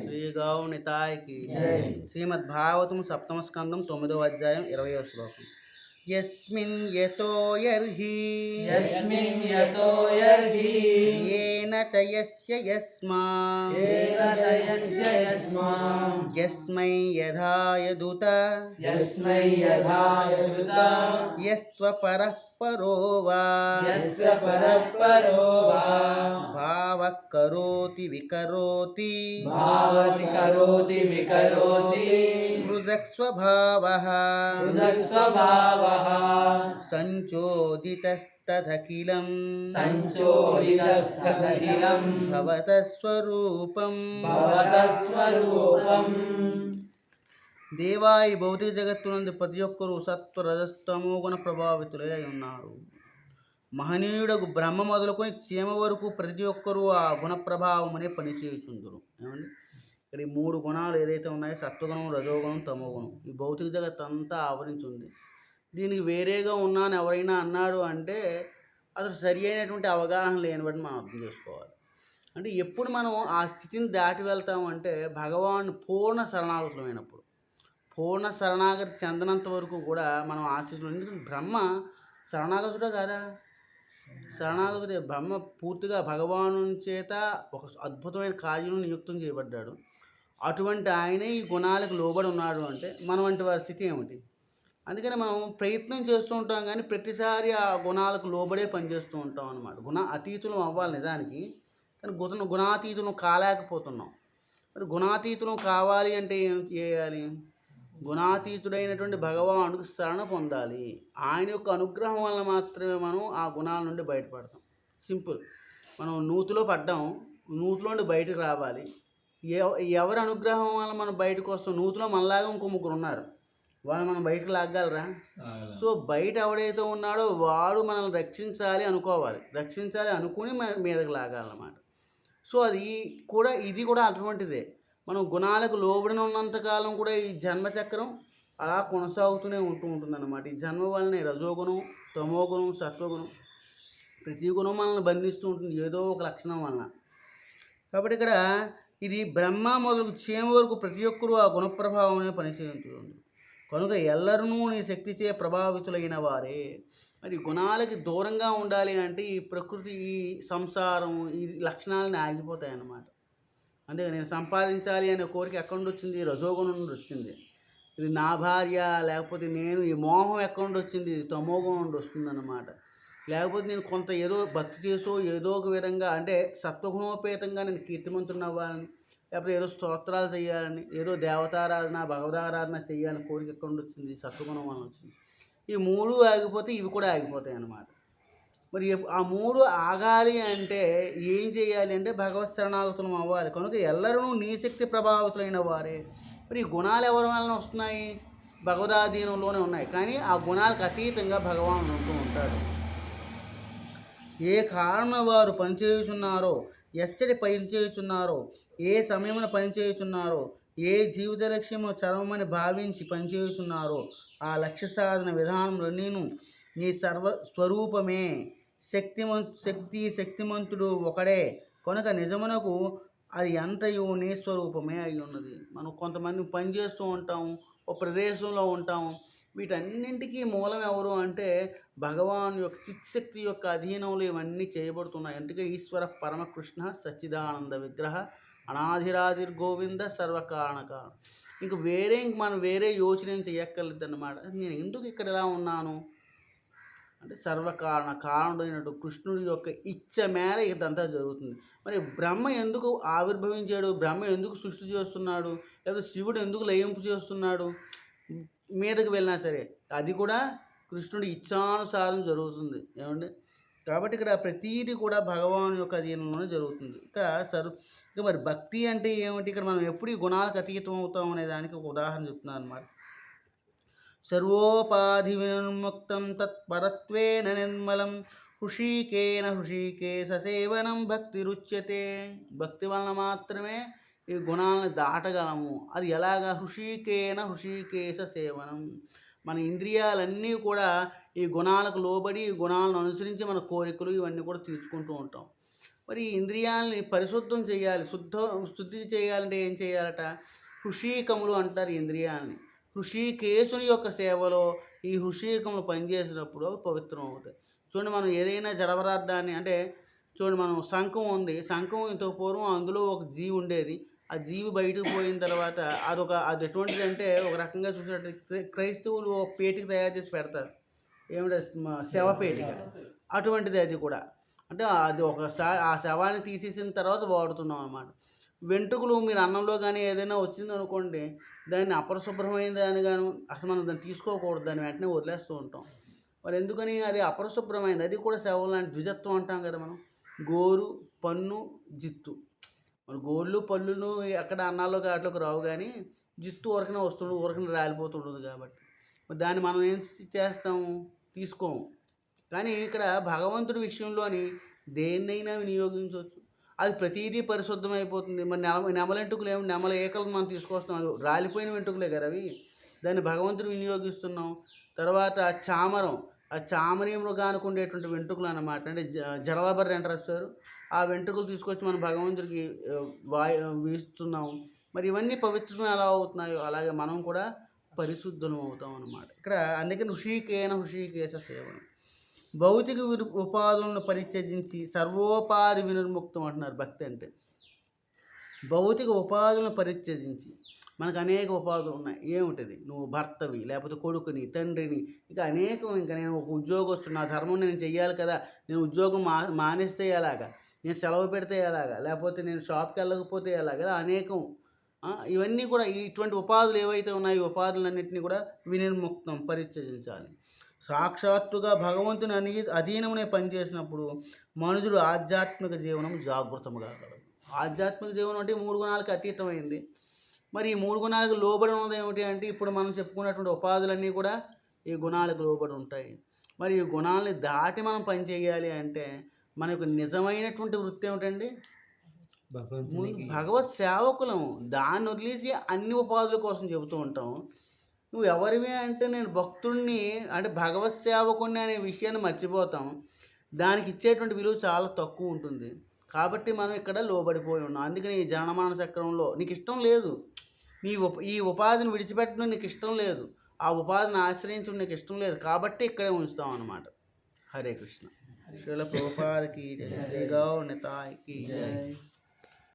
శ్రీ గౌ నితాయ్ కి జై. శ్రీమద్ భాగవతం సప్తమ స్కందం 9వ అధ్యాయం 20వ శ్లోకం. యస్మిన్ యతో యర్హి యేన చ యస్య యస్మై యథా యదుత యస్త్వపరః పరో వా భావః కరోతి వికరోతి మృదక్స్వభావః సంచోదితస్తదఖిలం భవతః స్వరూపం. దేవా, ఈ భౌతిక జగత్తునందు ప్రతి ఒక్కరూ సత్వ రజస్తమో గుణ ప్రభావితులై అయి ఉన్నారు. మహనీయుడకు బ్రహ్మ మొదలుకొని చీమ వరకు ప్రతి ఒక్కరూ ఆ గుణ ప్రభావం అనే పనిచేస్తుందరు. ఏమండి, ఇక్కడ ఈ 3 గుణాలు ఏదైతే ఉన్నాయో, సత్వగుణం, రజోగుణం, తమోగుణం, ఈ భౌతిక జగత్ అంతా ఆవరించి ఉంది. దీనికి వేరేగా ఉన్నాను ఎవరైనా అన్నాడు అంటే అసలు సరి అయినటువంటి అవగాహన లేని బట్టి మనం అర్థం చేసుకోవాలి. అంటే ఎప్పుడు మనం ఆ స్థితిని దాటి వెళ్తామంటే భగవాన్ పూర్ణ శరణాగతులమైనప్పుడు. పూర్ణ శరణాగతి చెందనంత వరకు కూడా మనం ఆశించడం. ఎందుకంటే బ్రహ్మ శరణాగతుడే కాదా? శరణాగతుడే. బ్రహ్మ పూర్తిగా భగవాను చేత ఒక అద్భుతమైన కార్యం నియుక్తం చేయబడ్డాడు. అటువంటి ఆయనే ఈ గుణాలకు లోబడి ఉన్నాడు అంటే మన వంటి వారి స్థితి ఏమిటి? అందుకని మనం ప్రయత్నం చేస్తూ ఉంటాం, కానీ ప్రతిసారి ఆ గుణాలకు లోబడే పనిచేస్తూ ఉంటాం అన్నమాట. గుణ అతీతులం అవ్వాలి నిజానికి, కానీ గుణాతీతులం కాలేకపోతున్నాం. మరి గుణాతీతులం కావాలి అంటే ఏం చేయాలి? గుణాతీతుడైనటువంటి భగవానుడికి శరణ పొందాలి. ఆయన యొక్క అనుగ్రహం వల్ల మాత్రమే మనం ఆ గుణాల నుండి బయటపడతాం. సింపుల్. మనం నూతిలో పడ్డాం, నూతిలో నుండి బయటకు రావాలి. ఎవరి అనుగ్రహం వల్ల మనం బయటకు వస్తాం? నూతిలో మనలాగా ఇంకో 3 ఉన్నారు, వాళ్ళు మనం బయటకు లాగలరా? సో బయట ఎవడైతే ఉన్నాడో వాడు మనల్ని రక్షించాలి అనుకోవాలి, రక్షించాలి అనుకుని మీదకి లాగాలన్నమాట. సో ఇది కూడా అటువంటిదే. మనం గుణాలకు లోబడిన ఉన్నంతకాలం కూడా ఈ జన్మచక్రం అలా కొనసాగుతూనే ఉంటుందన్నమాట. ఈ జన్మ వల్లనే రజోగుణం, తమోగుణం, సత్వగుణం, ప్రతి గుణం మనల్ని బంధిస్తూ ఉంటుంది ఏదో ఒక లక్షణం వలన. కాబట్టి ఇక్కడ ఇది బ్రహ్మ మొదలు చీమ వరకు ప్రతి ఒక్కరూ ఆ గుణప్రభావమే పనిచేస్తుంది. కనుక ఎల్లరూ నీ శక్తిచే ప్రభావితులైన వారే. మరి గుణాలకి దూరంగా ఉండాలి అంటే ఈ ప్రకృతి, ఈ సంసారం, ఈ లక్షణాలని ఆగిపోతాయి అన్నమాట. అంటే నేను సంపాదించాలి అనే కోరిక ఎక్కడి నుండి వచ్చింది? రజోగుణం నుండి వచ్చింది. ఇది నా భార్య, లేకపోతే నేను, ఈ మోహం ఎక్కడి నుండి వచ్చింది? ఇది తమోగుణం నుండి వస్తుందన్నమాట. లేకపోతే నేను కొంత ఏదో భక్తి చేసో ఏదో ఒక విధంగా అంటే సత్వగుణోపేతంగా నేను కీర్తిమంతుని అవ్వాలని, లేకపోతే ఏదో స్తోత్రాలు చేయాలని, ఏదో దేవతారాధన, భగవదారాధన చేయాలని కోరిక ఎక్కడి నుండి వచ్చింది? సత్వగుణం అని వచ్చింది. ఈ 3 ఆగిపోతే ఇవి కూడా ఆగిపోతాయి అన్నమాట. మరి ఆ 3 ఆగాలి అంటే ఏం చేయాలి అంటే భగవత్ శరణాగతులం అవ్వాలి. కనుక ఎల్లరూ నీ శక్తి ప్రభావితులైన వారే. మరి ఈ గుణాలు ఎవరి వలన వస్తున్నాయి? భగవదాధీనంలోనే ఉన్నాయి, కానీ ఆ గుణాలకు అతీతంగా భగవానుడు ఉంటూ ఉంటాడు. ఏ కారణం వారు పనిచేయుచున్నారో, ఎచ్చటి పనిచేయుచున్నారో, ఏ సమయమున పనిచేయుచున్నారో, ఏ జీవిత లక్ష్యము చరమని భావించి పనిచేయుచున్నారో ఆ లక్ష్య సాధన విధానంలో నేను నీ స్వరూపమే. శక్తిమంతుడు ఒకడే కనుక నిజమునకు అది ఎంతయో నీ స్వరూపమే అయి ఉన్నది. మనం కొంతమంది పనిచేస్తూ ఉంటాం, ఒక ప్రదేశంలో ఉంటాం. వీటన్నింటికీ మూలం ఎవరు అంటే భగవాన్ యొక్క చిత్శక్తి యొక్క అధీనంలో ఇవన్నీ చేయబడుతున్నాయి. అందుకే ఈశ్వర పరమకృష్ణ సచ్చిదానంద విగ్రహ అనాధిరాధిర్గోవింద సర్వకారణక. ఇంక మనం వేరే యోచన చేయక్కర్లేదు అన్నమాట. నేను ఎందుకు ఇక్కడ ఎలా ఉన్నాను అంటే కారణుడైనట్టు కృష్ణుడి యొక్క ఇచ్చ మేర ఇదంతా జరుగుతుంది. మరి బ్రహ్మ ఎందుకు ఆవిర్భవించాడు? బ్రహ్మ ఎందుకు సృష్టి చేస్తున్నాడు? లేకపోతే శివుడు ఎందుకు లయింపు చేస్తున్నాడు? మీదకి వెళ్ళినా సరే అది కూడా కృష్ణుడి ఇచ్ఛానుసారం జరుగుతుంది. ఏమండి, కాబట్టి ఇక్కడ ప్రతీది కూడా భగవాను యొక్క అధీనంలోనే జరుగుతుంది. ఇక మరి భక్తి అంటే ఏమిటి? ఇక్కడ మనం ఎప్పుడు ఈ గుణాలకు అతీతం అవుతాం అనే దానికి ఒక ఉదాహరణ చెప్తున్నాను అన్నమాట. సర్వోపాధి వినున్ముక్తం తత్పరత్వేన నిర్మలం హృషీకేశ సేవనం భక్తి రుచ్యతే. భక్తి వలన మాత్రమే ఈ గుణాలను దాటగలము. అది ఎలాగా? హృషీకేశ సేవనం. మన ఇంద్రియాలన్నీ కూడా ఈ గుణాలకు లోబడి ఈ గుణాలను అనుసరించి మన కోరికలు ఇవన్నీ కూడా తీర్చుకుంటూ ఉంటాం. మరి ఈ ఇంద్రియాలని పరిశుద్ధం చేయాలి, శుద్ధి చేయాలంటే ఏం చేయాలట? హృషీకములు అంటారు ఈ ఇంద్రియాలని. హృషీకేశుని యొక్క సేవలో ఈ హృషీకములు పనిచేసినప్పుడు అవి పవిత్రం అవుతాయి. చూడండి, మనం ఏదైనా జడపదార్థాన్ని అంటే చూడండి, మనం శంఖం ఉంది, శంఖం ఇంత పూర్వం అందులో ఒక జీవి ఉండేది. ఆ జీవి బయటకు పోయిన తర్వాత అది ఎటువంటిదంటే ఒక రకంగా చూసినట్టు క్రైస్తవులు ఒక పేటికి తయారు చేసి పెడతారు, ఏమిటో శవపేటిక. అటువంటిది అది కూడా. అంటే అది ఒకసారి ఆ శవాన్ని తీసేసిన తర్వాత వాడుతున్నాం అన్నమాట. వెంట్రుకలు మీరు అన్నంలో కానీ ఏదైనా వచ్చింది అనుకోండి, దాన్ని అపరిశుభ్రమైన దాన్ని గాను అసలు మనం దాన్ని తీసుకోకూడదు, దాన్ని వెంటనే వదిలేస్తూ ఉంటాం. మరి ఎందుకని? అది అపరిశుభ్రమైనది, అది కూడా శవం లాంటి ద్విజత్వం అంటాం కదా మనం. గోరు, పన్ను, జిత్తు. మన గోళ్ళు పళ్ళును ఎక్కడ అన్నాల్లోకి వాటిలోకి రావు, కానీ జిత్తు ఊరకనే వస్తుంటుంది, ఊరకనే రాలిపోతుంటుంది. కాబట్టి దాన్ని మనం ఏం చేస్తాము? తీసుకోము. కానీ ఇక్కడ భగవంతుడి విషయంలోని దేన్నైనా వినియోగించవచ్చు, అది ప్రతిదీ పరిశుద్ధమైపోతుంది. మరి నెమల వెంట్రుకలు ఏమి, నెమల ఏకలు మనం తీసుకొస్తాం, అది రాలిపోయిన వెంట్రుకలే కదా అవి, దాన్ని భగవంతుడు వినియోగిస్తున్నాం. తర్వాత చామరం, ఆ చామరీ మృగానికి ఉండేటువంటి వెంట్రుకలు అన్నమాట, అంటే జడలబర్రి అంటారు సార్, ఆ వెంట్రుకలు తీసుకొచ్చి మనం భగవంతుడికి వీస్తున్నాం. మరి ఇవన్నీ పవిత్రం ఎలా అవుతున్నాయో అలాగే మనం కూడా పరిశుద్ధం అవుతాం అన్నమాట. ఇక్కడ అందుకని హృషీకేశ సేవనం. భౌతిక ఉపాధులను పరిత్యజించి సర్వోపాధి వినిర్ముక్తం అంటున్నారు భక్తి అంటే. భౌతిక ఉపాధులను పరిత్యజించి, మనకు అనేక ఉపాధులు ఉన్నాయి. ఏమిటది? నువ్వు భర్తవి, లేకపోతే కొడుకుని, తండ్రిని, ఇంకా అనేకం. ఇంకా నేను ఒక ఉద్యోగస్తున్నా, నా ధర్మం నేను చెయ్యాలి కదా, నేను ఉద్యోగం మానేస్తే ఎలాగా, నేను సెలవు పెడితే ఎలాగా, లేకపోతే నేను షాప్కి వెళ్ళకపోతే ఎలాగా, అనేకం. ఇవన్నీ కూడా ఇటువంటి ఉపాధులు ఏవైతే ఉన్నాయో ఈ ఉపాధులన్నింటినీ కూడా వినిర్ముక్తం, పరిత్యజించాలి. సాక్షాత్తుగా భగవంతుని అధీనమునే పనిచేసినప్పుడు మనుషుడు ఆధ్యాత్మిక జీవనం జాగృతము కాగలడు. ఆధ్యాత్మిక జీవనం అంటే 3 గుణాలకు అతీతమైంది. మరి ఈ 3 గుణాలకు లోబడి ఉన్నది ఏమిటి అంటే, ఇప్పుడు మనం చెప్పుకున్నటువంటి ఉపాధులన్నీ కూడా ఈ గుణాలకు లోబడి ఉంటాయి. మరి ఈ గుణాలని దాటి మనం పని చేయాలి అంటే మనకు నిజమైనటువంటి వృత్తి ఏమిటండి? భగవత్ సేవకులము. దాన్ని వదిలేసి అన్ని ఉపాధుల కోసం చెబుతూ ఉంటాం. నువ్వు ఎవరివి అంటే, నేను భక్తుడిని, అంటే భగవత్ సేవకుడిని అనే విషయాన్ని మర్చిపోతాం. దానికి ఇచ్చేటువంటి విలువ చాలా తక్కువ ఉంటుంది. కాబట్టి మనం ఇక్కడ లోబడిపోయి ఉన్నాం. అందుకని ఈ జననమరణ చక్రంలో నీకు ఇష్టం లేదు, ఈ ఉపాధిని విడిచిపెట్టడం నీకు ఇష్టం లేదు, ఆ ఉపాధిని ఆశ్రయించడం నీకు ఇష్టం లేదు, కాబట్టి ఇక్కడే ఉంచుతాం అన్నమాట. హరే కృష్ణ. శ్రీల ప్రభుపాదకి జై, శ్రీ గౌర్ నితాయ్కి జై.